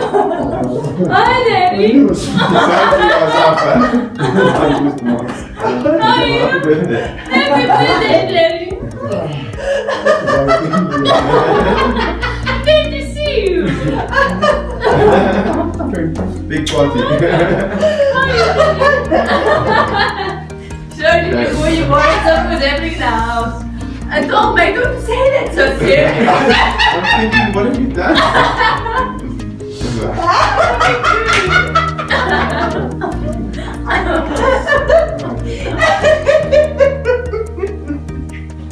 Hi, Daddy. Happy birthday, Daddy. Good to see you. Big party. Showed you before you wanted something was happening in the house. I told me, don't say that so serious. I'm thinking, what have you done?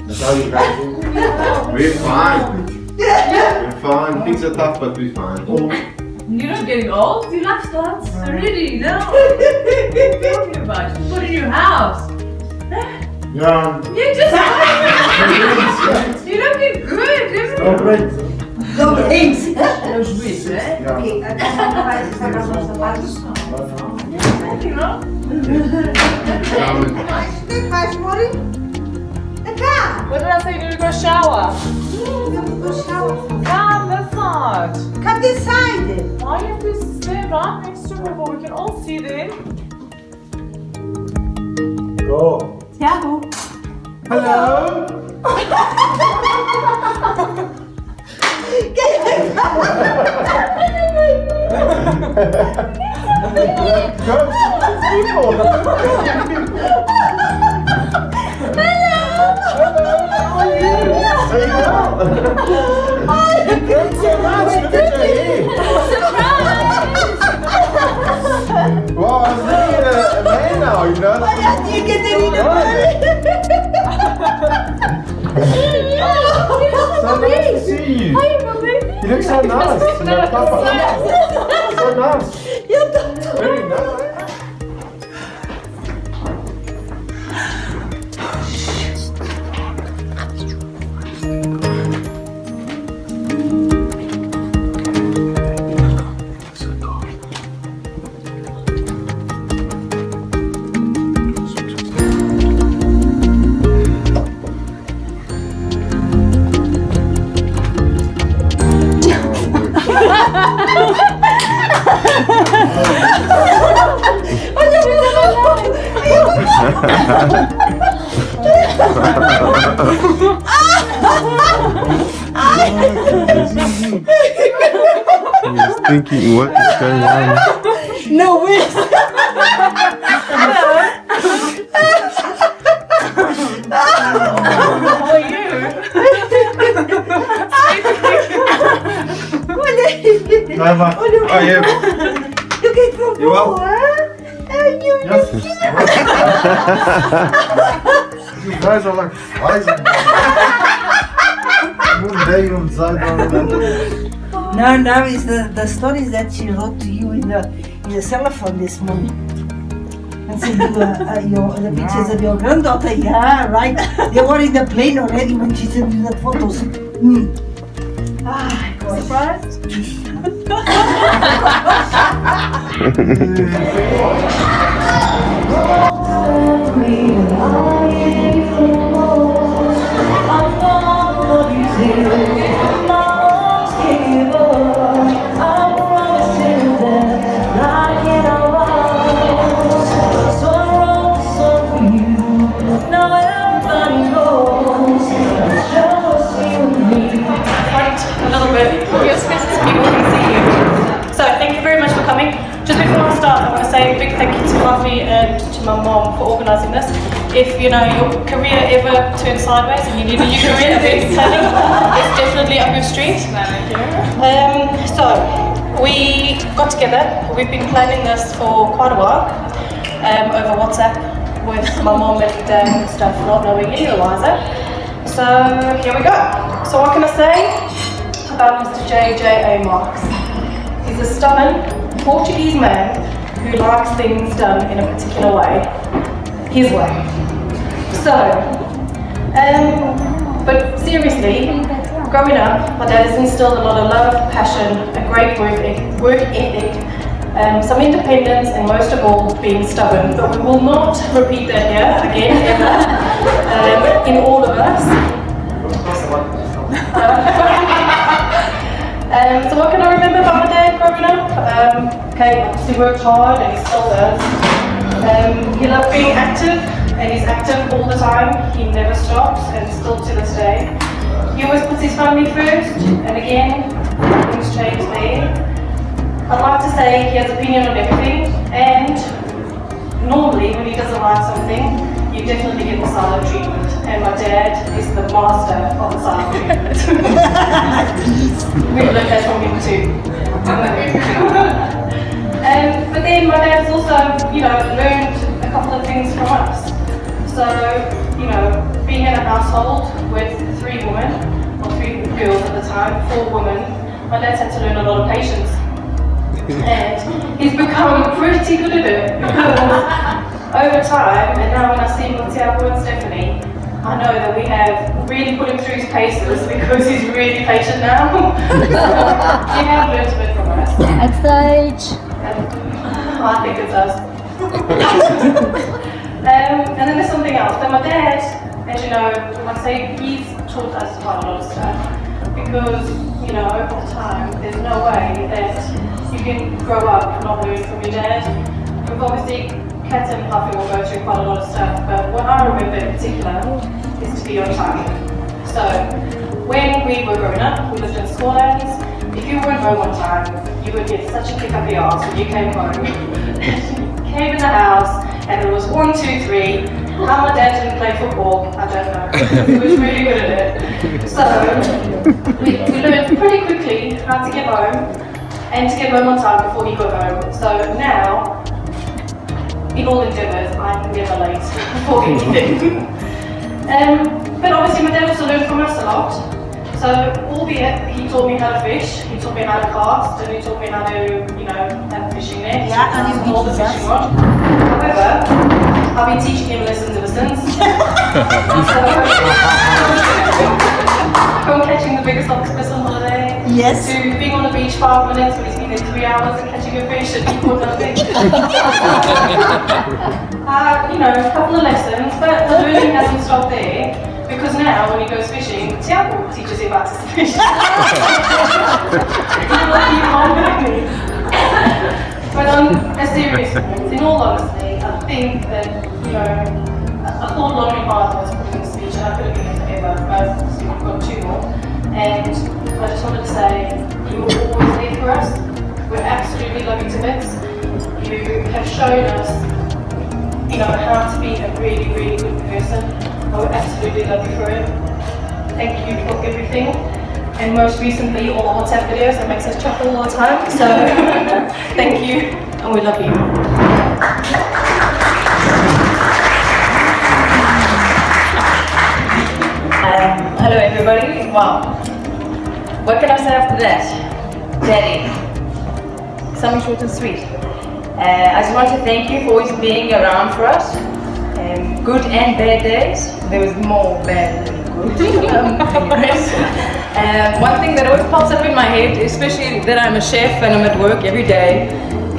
That's how you guys do. We're fine. We're fine. Things are tough, but we're fine. You're not getting old. Your life starts already. No. What are you talking about? Just put in your house. Yeah. You're just you're looking good. Isn't No break. No thanks. Those wish, eh? Yeah. Ok, agora vai sacar os sapatos. You know? Faz, Mori? Cá! What did I say? You're gonna go shower? Vamos shower. Come this side. Come this side. Why you have to stand right next to her where we can all see them? Go. Tchau. Hello. Well, I was looking at a man now, you know? Olha, tinha que ter ido So nice to see you. You look so nice. You know, Papa. So nice. Very nice. He's thinking, what is going on? No wish. How are you? Bye-bye. Oh, yeah. You get from You well? Yes. You guys are like flies. One day on side on another. No, it's the stories that she wrote to you in the cell phone this morning. And said the pictures of your granddaughter. Yeah, right. They were in the plane already when she sent you the photos. Ah, gosh. Surprised? A little bit. Your spaces people can see you. So thank you very much for coming. Just before I start, I want to say a big thank you to Rafi and to my mom for organising this. If you know your career ever turns sideways and you need a new career, events planning is definitely up your street. So we got together. We've been planning this for quite a while over WhatsApp with my mom and dad and stuff, not knowing any the wiser. So here we go. So what can I say about Mr. J.J.A. Marks? He's a stubborn Portuguese man who likes things done in a particular way, his way. So, but seriously, growing up, my dad has instilled a lot of love, passion, a great work ethic, some independence, and most of all, being stubborn. But we will not repeat that here again, ever, in all of us. So what can I remember about my dad growing up? Okay, obviously worked hard and he still does. He loves being active and he's active all the time. He never stops and still to this day. He always puts his family first, and again, things change there. I'd like to say he has opinion on everything, and normally when he doesn't like something, you definitely get the silent treatment, and my dad is the master of the silent treatment. We've learned that from him too. But then my dad's also, learned a couple of things from us. So, being in a household with 3 women, or 3 girls at the time, 4 women, my dad's had to learn a lot of patience. And he's become pretty good at it because over time, and now when I see him with Tiago and Stephanie, I know that we have really put him through his paces because he's really patient now. He has learned a bit from us. At stage. I think it's us. And then there's something else. So my dad, as you know, like I say, he's taught us quite a lot of stuff because, over time, there's no way that you can grow up not learning from your dad. We've obviously, Kat and Puffy will go through quite a lot of stuff, but what I remember in particular is to be on time. So, when we were growing up, we lived in Scotland. If you weren't home on time, you would get such a kick up the arse when you came home. Came in the house, and it was 1, 2, 3. How my dad didn't play football, I don't know. He was really good at it. So, we learned pretty quickly how to get home, and to get home on time before he got home. So now, in all endeavours, I'm never late for anything. But obviously my dad also learned from us a lot. So albeit he taught me how to fish, he taught me how to cast, and he taught me how to, have a fishing net. Yeah, and all the fishing rod. However, I've been teaching him lessons ever since. From catching the biggest octopus on holiday, Yes. to being on the beach 5 minutes when he's been there 3 hours and catching a fish and he caught nothing. A couple of lessons, but the learning hasn't stopped there because now when he goes fishing, Tiago teaches him how to fish. But on a serious note, in all honesty, I think that, I thought long and hard was putting the speech and I could have been here forever, but we've got 2 more. And I just wanted to say, you were always there for us. We're absolutely love you to bits. You have shown us, how to be a really, really good person. I would absolutely love you for it. Thank you for everything. And most recently, all the WhatsApp videos that makes us chuckle all the time. So, thank you, and we love you. Hello everybody. Wow. What can I say after that? Daddy. Something short and sweet. I just want to thank you for always being around for us. Good and bad days. There was more bad than good. One thing that always pops up in my head, especially that I'm a chef and I'm at work every day,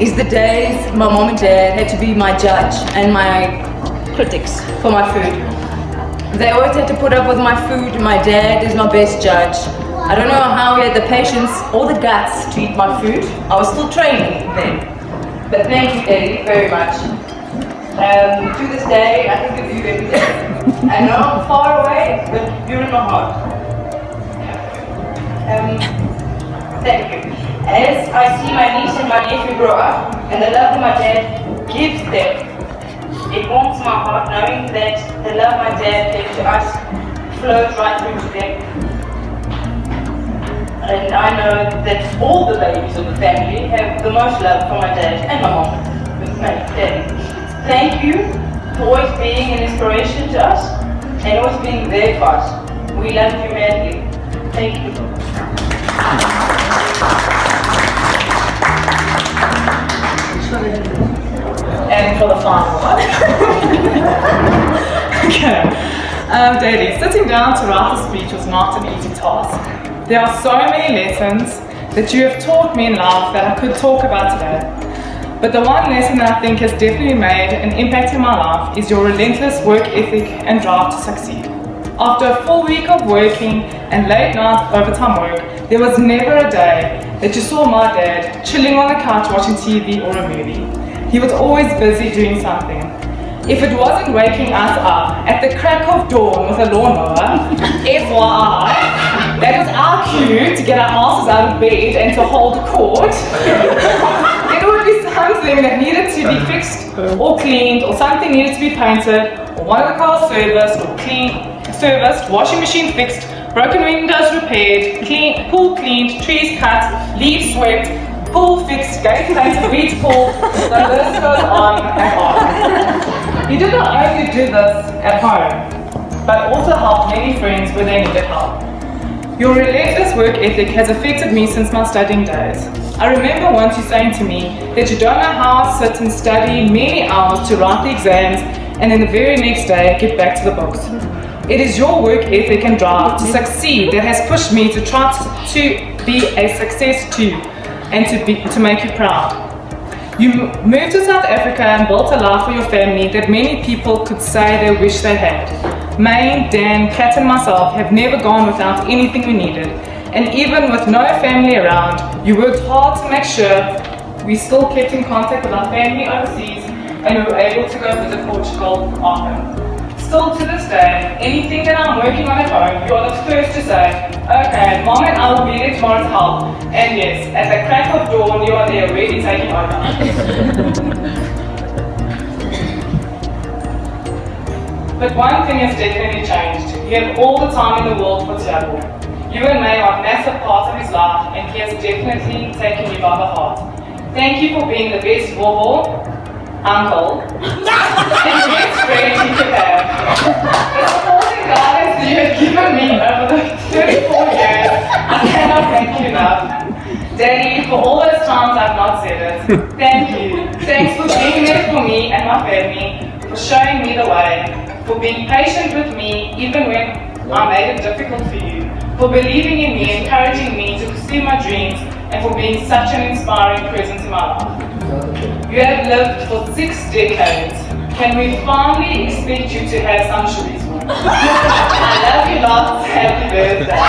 is the days my mom and dad had to be my judge and my critics for my food. They always had to put up with my food. My dad is my best judge. I don't know how he had the patience or the guts to eat my food. I was still training then. But thank you, Daddy, very much. To this day, I think of you every day. I know I'm far away, but you're in my heart. Thank you. As I see my niece and my nephew grow up, and the love that my dad gives them, it warms my heart knowing that the love my dad gave to us flows right through to them. And I know that all the babies of the family have the most love for my dad and my mom, with my daddy. Thank you for always being an inspiration to us and always being there for us. We love you madly. Thank you. And for the final one. Okay. Daddy, sitting down to write the speech was not an easy task. There are so many lessons that you have taught me in life that I could talk about today. But the one lesson that I think has definitely made an impact in my life is your relentless work ethic and drive to succeed. After a full week of working and late night overtime work, there was never a day that you saw my dad chilling on the couch watching TV or a movie. He was always busy doing something. If it wasn't waking us up at the crack of dawn with a lawnmower, FYI, that was our cue to get our asses out of bed and to hold court. It would be something that needed to be fixed or cleaned, or something needed to be painted, or one of the cars serviced or serviced, washing machine fixed, broken windows repaired, pool cleaned, trees cut, leaves swept, pool fixed, gate painted, weeds pulled, the list goes on and on. He did not only do this at home, but also helped many friends when they needed help. Your relentless work ethic has affected me since my studying days. I remember once you saying to me that you don't know how I sit and study many hours to write the exams and then the very next day get back to the books. It is your work ethic and drive to succeed that has pushed me to try to be a success too, and to make you proud. You moved to South Africa and built a life for your family that many people could say they wish they had. Maine, Dan, Kat and myself have never gone without anything we needed. And even with no family around, you worked hard to make sure we still kept in contact with our family overseas and we were able to go visit Portugal often. Still to this day, anything that I'm working on at home, you're the first to say, okay, Mom and I will be there tomorrow to help. And yes, at the crack of dawn, you are there already taking over. But one thing has definitely changed. You have all the time in the world for Tiago. You and May are a massive part of his life, and he has definitely taken you by the heart. Thank you for being the best Bobo, uncle, and best friend you could have. The support and guidance you have given me over the 34 years, I cannot thank you enough. Daddy, for all those times I've not said it, thank you. Thanks for being there for me and my family, for showing me the way, for being patient with me even when I made it difficult for you, for believing in me, encouraging me to pursue my dreams, and for being such an inspiring presence in my life. You have lived for 6 decades. Can we finally expect you to have some chorizo? I love you lots. Happy birthday.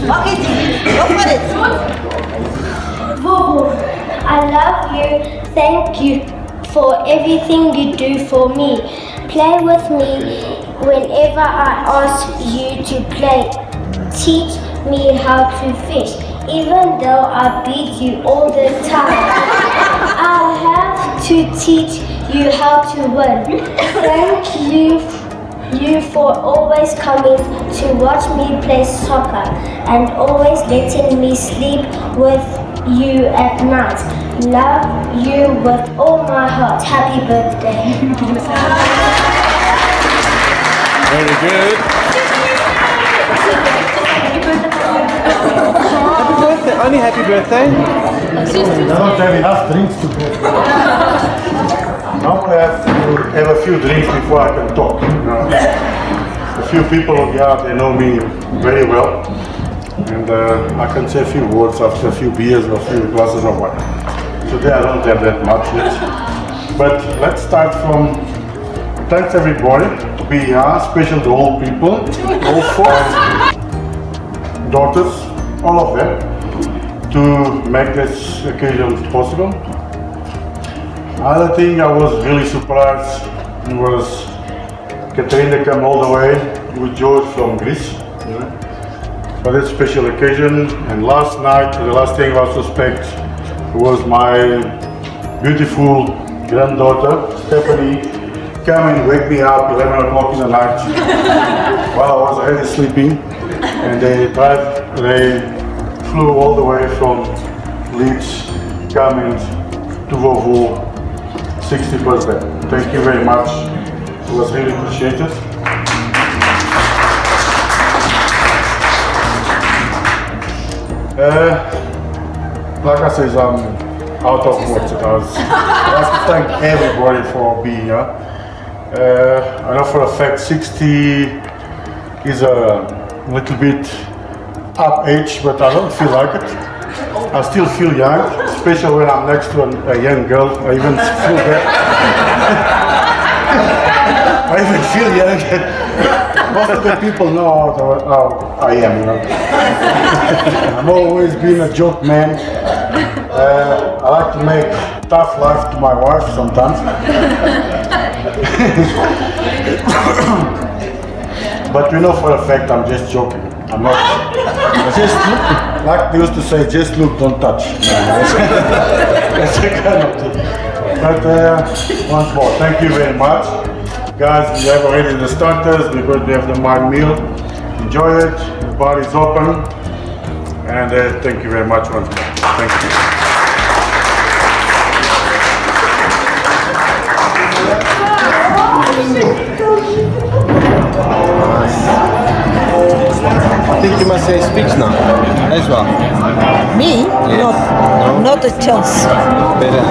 Okay, go for it. Bobo, I love you. Thank you for everything you do for me. Play with me whenever I ask you to play. Teach me how to fish, even though I beat you all the time. I have to teach you how to win. Thank you for always coming to watch me play soccer and always letting me sleep with you at night. Love you with all my heart. Happy birthday. Very good. Happy birthday. Only happy birthday. I don't have enough drinks to go. Now I have to have a few drinks before I can talk. A few people, yeah, they know me very well. And I can say a few words after a few beers or a few glasses of wine. Today I don't have that much yet. But let's start from thanks everybody to be here, especially the old people, all 4 daughters, all of them, to make this occasion possible. Another thing I was really surprised was Katrina came all the way with George from Greece for this special occasion. And last night, the last thing I was suspect was my beautiful granddaughter Stephanie come and wake me up 11 o'clock in the night while I was already sleeping, and they flew all the way from Leeds coming to Vovo 60th birthday. Thank you very much. It was really appreciated. Like I said, I'm out of words. I like to thank everybody for being here. I know for a fact 60 is a little bit up age, but I don't feel like it. I still feel young, especially when I'm next to a young girl. I even feel that. I even feel young. Most of the people know how I am, you know. I've always been a joke man. I like to make tough life to my wife sometimes. But you know for a fact I'm just joking. I'm not. Just look, like they used to say, just look, don't touch. That's the kind of thing. But once more, thank you very much. Guys, we have already the starters, we're going to have the mild meal. Enjoy it, the bar is open. And thank you very much once more. Thank you. I think you must say speech now, as well. Me? Yes. Not a chance. Better.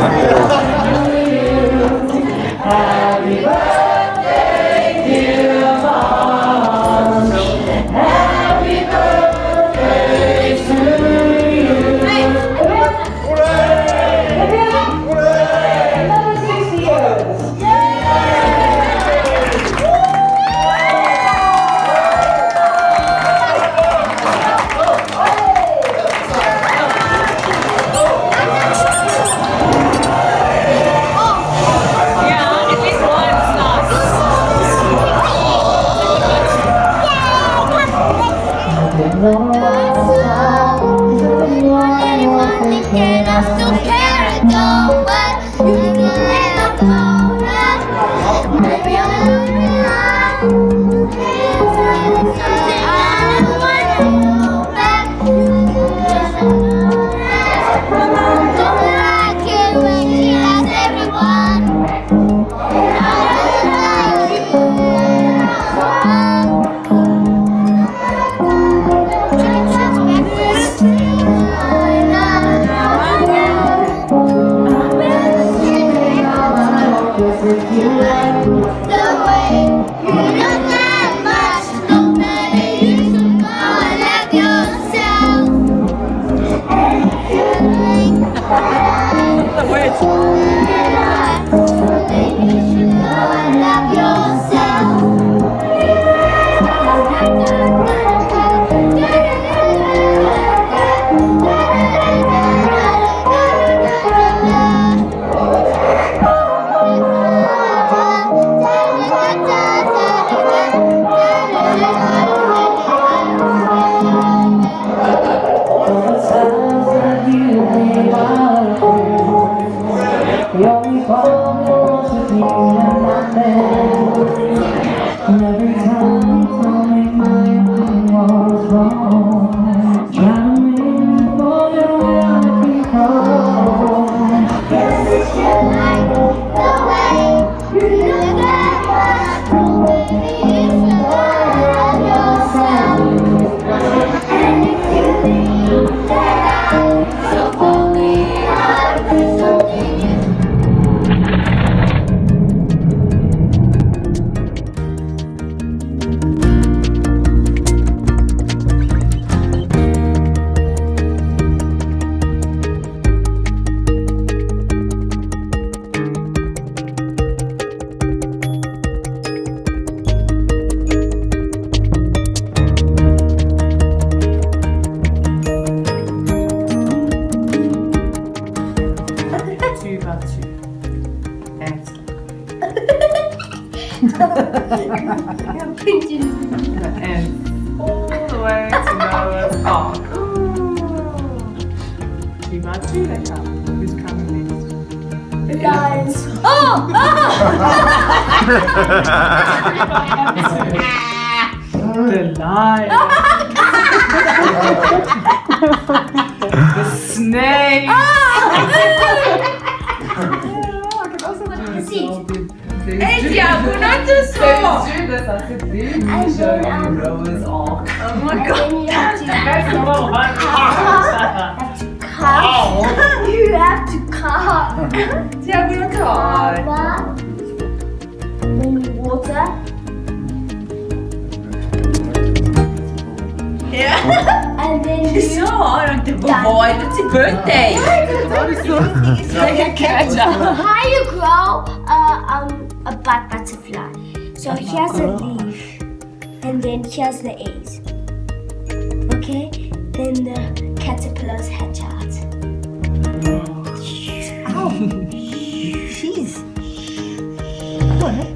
And all the way to Noah's Ark. Two by two they come. Who's coming next? The lions. The lion. The snake. Tiago, not too small. Noah's Ark. Oh my god. You have to cut. Tiago, not too hard. Then you water. Yeah. And then It's so hard on the boy. It's a birthday. It's like a catcher. how you grow a butterfly. So here's the leaf, and then here's the eggs. Okay, then the caterpillars hatch out. Ow! Jeez. What?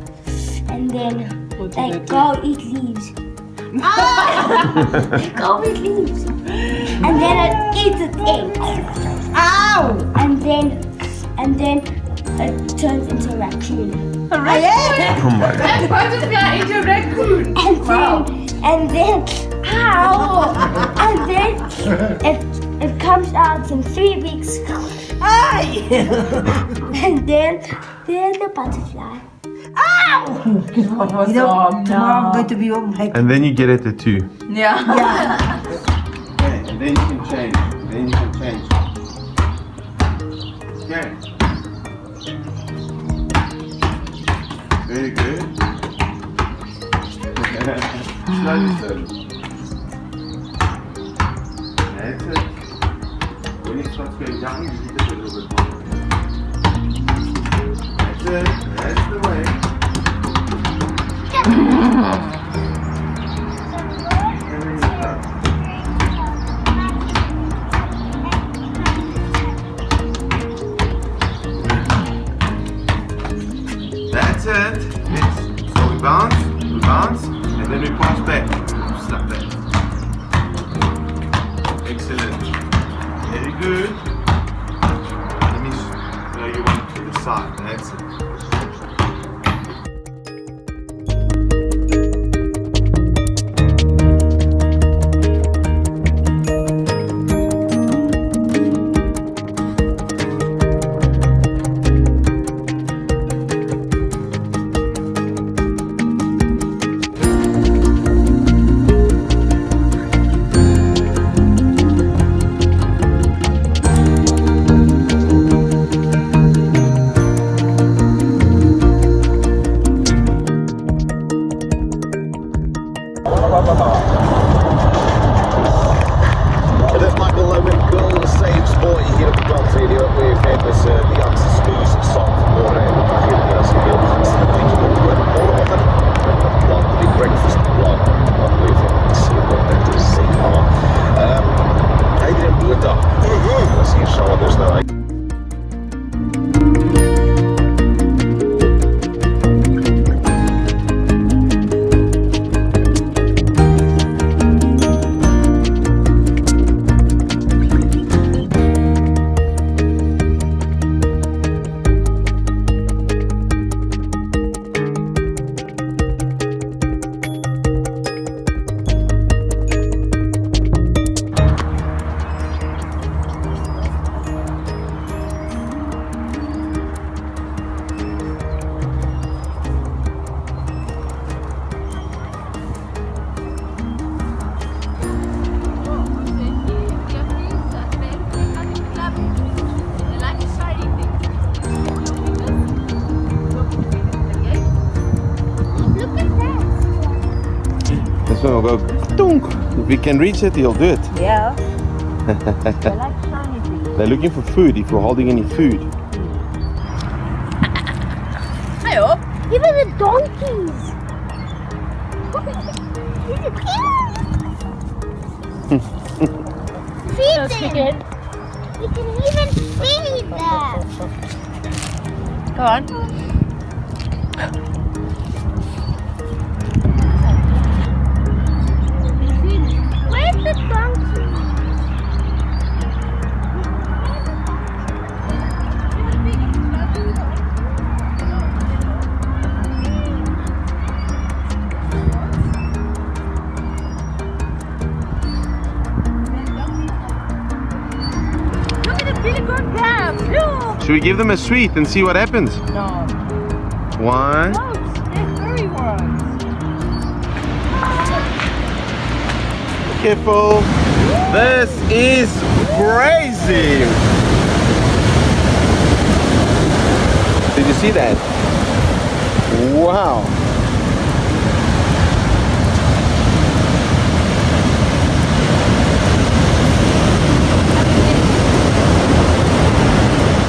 And then they go eat leaves. They go eat leaves. And then it eats its egg. Ow! And then it turns into a raccoon. Oh my god. And butterfly into a raccoon. And then ow! And then it comes out in 3 weeks. Aye! And then the butterfly. Ow! You know, tomorrow I'm going to be home. And then you get at the 2. Yeah. Yeah. Okay, and then you can change. Then you can change. Okay. Very good. Slowly, slowly. That's it. When it starts going down, you leave it a little bit more. That's it. That's the way. And then you stop. That's it. Yes. So we bounce, and then we pass back. Snap back. Excellent. Very good. Let me show you one to the side. That's it. This one will go dunk. If we can reach it, he'll do it. Yeah. I like shiny things. They're looking for food, if you're holding any food. Hello. Even the donkeys. Feed them. We can even feed them. Go on. Where's the donkey? Look at the big one crab. Look. Should we give them a sweet and see what happens? No. 1. No, they're furry ones. Careful. This is crazy. Did you see that? Wow.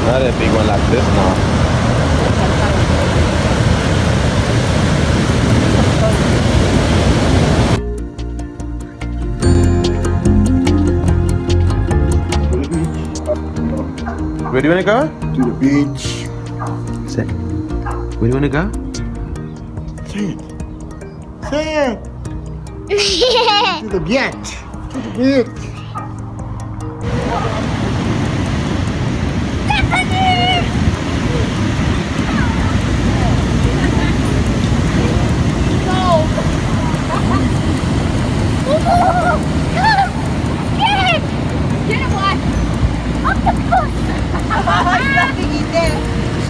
Not a big one like this now. Where do you want to go? To the beach. Say, where do you want to go? Say it. Say it. To the beach. To the beach.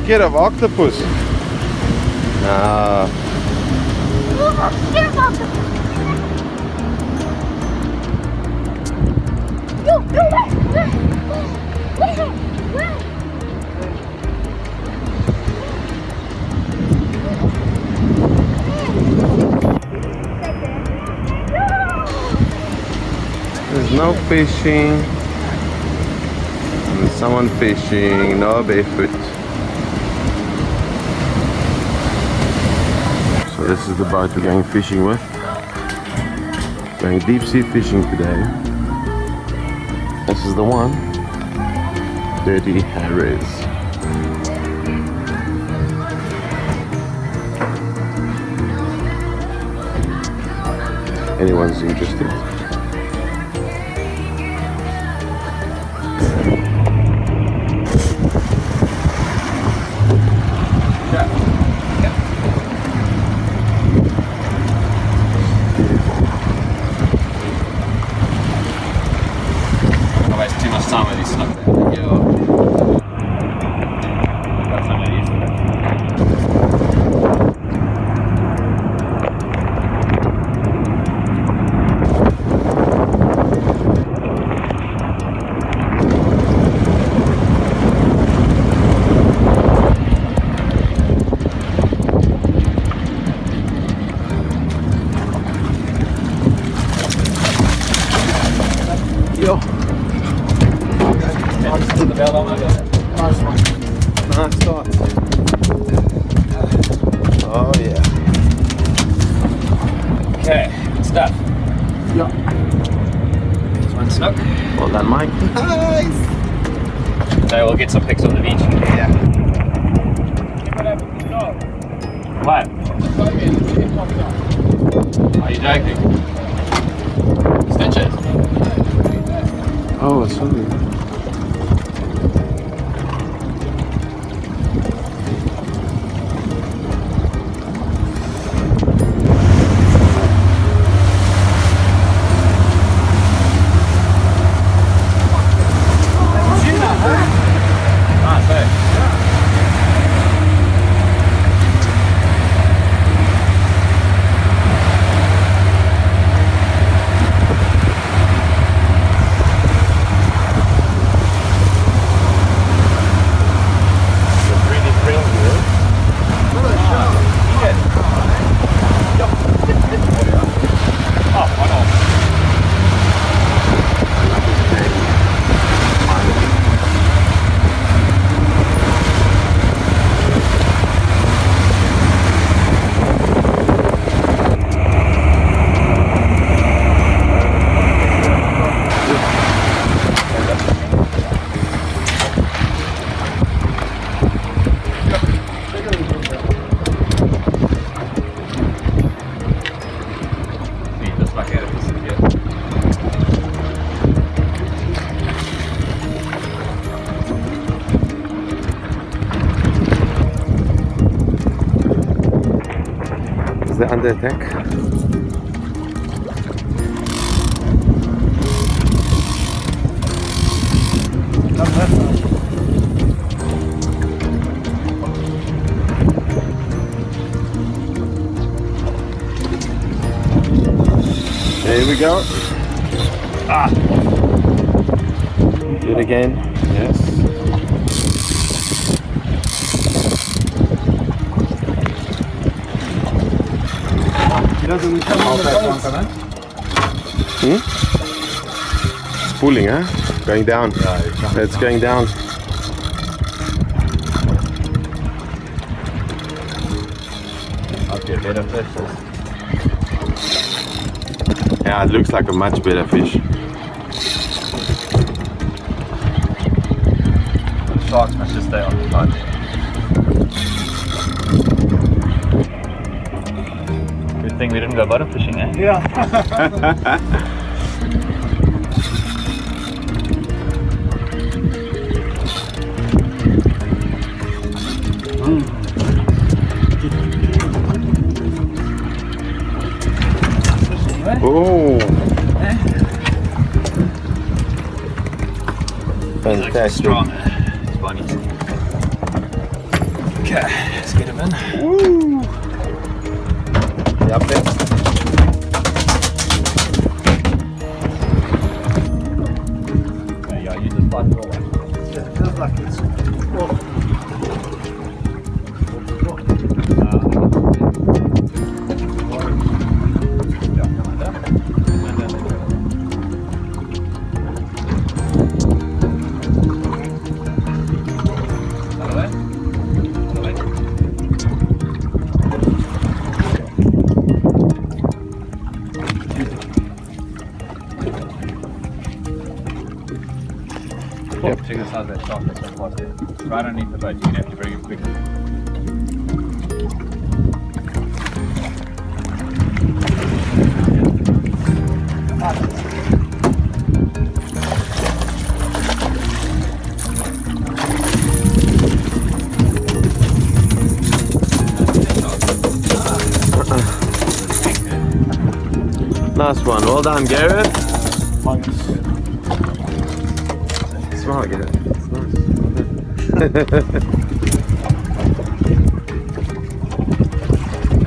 Scared of octopus? Nah. There's no fishing. And someone fishing, no barefoot. So this is the boat we're going fishing with. Going deep sea fishing today. This is the one. Dirty Harris. Anyone's interested? I waste too much time with these stuff there. That's not really useful. Yo. The bell on over there. Nice one. Nice start. Oh yeah. Okay, good stuff. Yeah. Just one snook. Well done, Mike. So we'll get some pics on the beach. Yeah. What? Are you joking? Stitches? Oh, sorry. Nice, hey? They're under attack. There we go. Ah. Do it again. Yes. It's pulling, huh? Going down. It's going down. Might be a better fish. Yeah, it looks like a much better fish. sharks must just stay occupied. Good thing we didn't go bottom fishing, eh? Yeah. Oh, fantastic. Strong. Simbonis. Okay, let's get him in. Woo. You up there? Okay, yeah, use the spot for one. It feels like it's Check the size of that shark that's so close there. Right underneath the boat, you're going to have to bring it quickly. Nice one. Well done, Gareth. Thanks. Smile, Gareth. It's nice.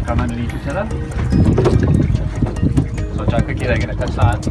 Come underneath each other. So watch how quickly they're going to touch sides.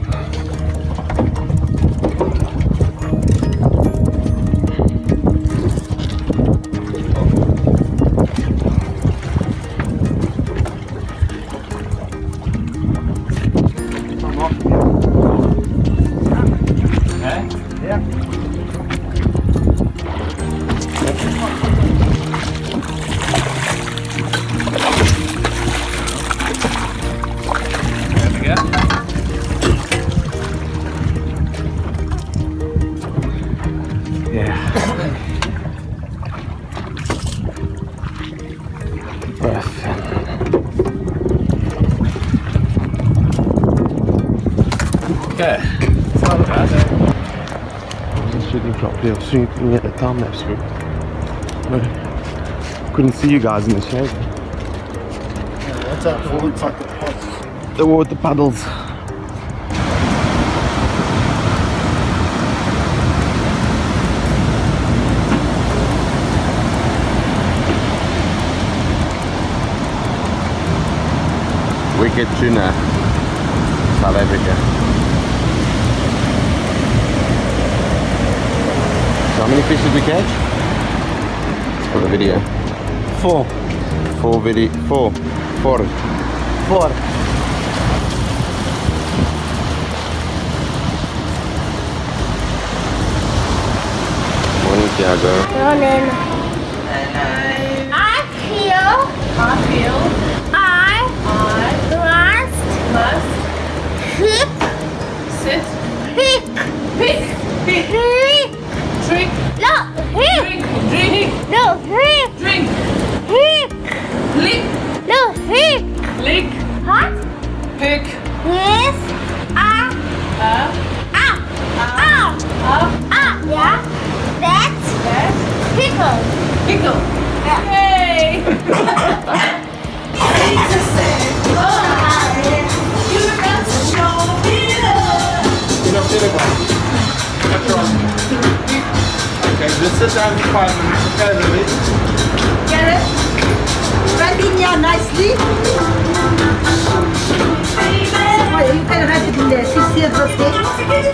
Okay. It's not bad. I was shooting properly. I was shooting at the time lapse route. But couldn't see you guys in the shade. What's that for? It's like the pots. The water puddles. Wicked tuna, South Africa. So how many fish did we catch? For the video. Four. Four. Morning, Tiago. Morning. I feel yeah, that's pickle. Okay, just sit down for 5 minutes. Okay, ready? Gareth, stand in here nicely. Oh, you can have it in the 60th birthday.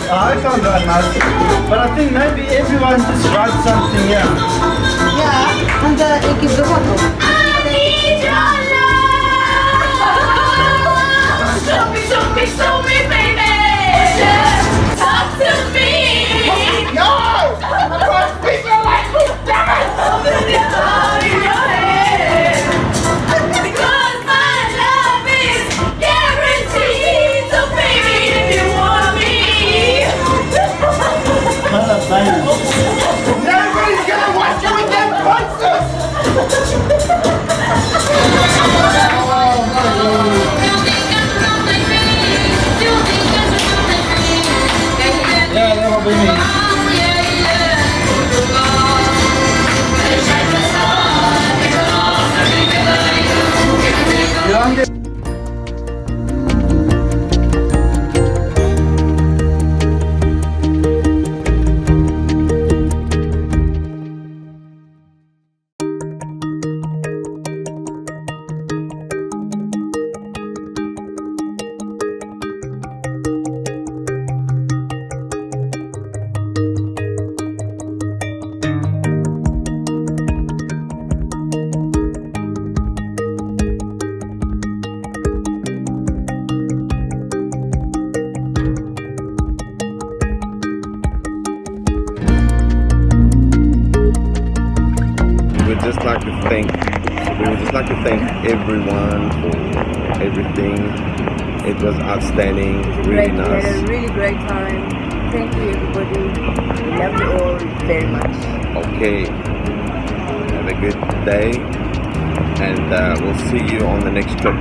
I can't write much, but I think maybe everyone just write something here. Yeah, and you give the water. Show me, baby! Talk to me! No! I want people like this, damn it! Open the door in your head. Because my love is guaranteed. So baby, if you want me. Nobody's gonna We would just like to thank everyone for everything. It was outstanding, really We had nice. a really great time. Thank you, everybody. We love you all very much. Okay, have a good day, and we'll see you on the next trip.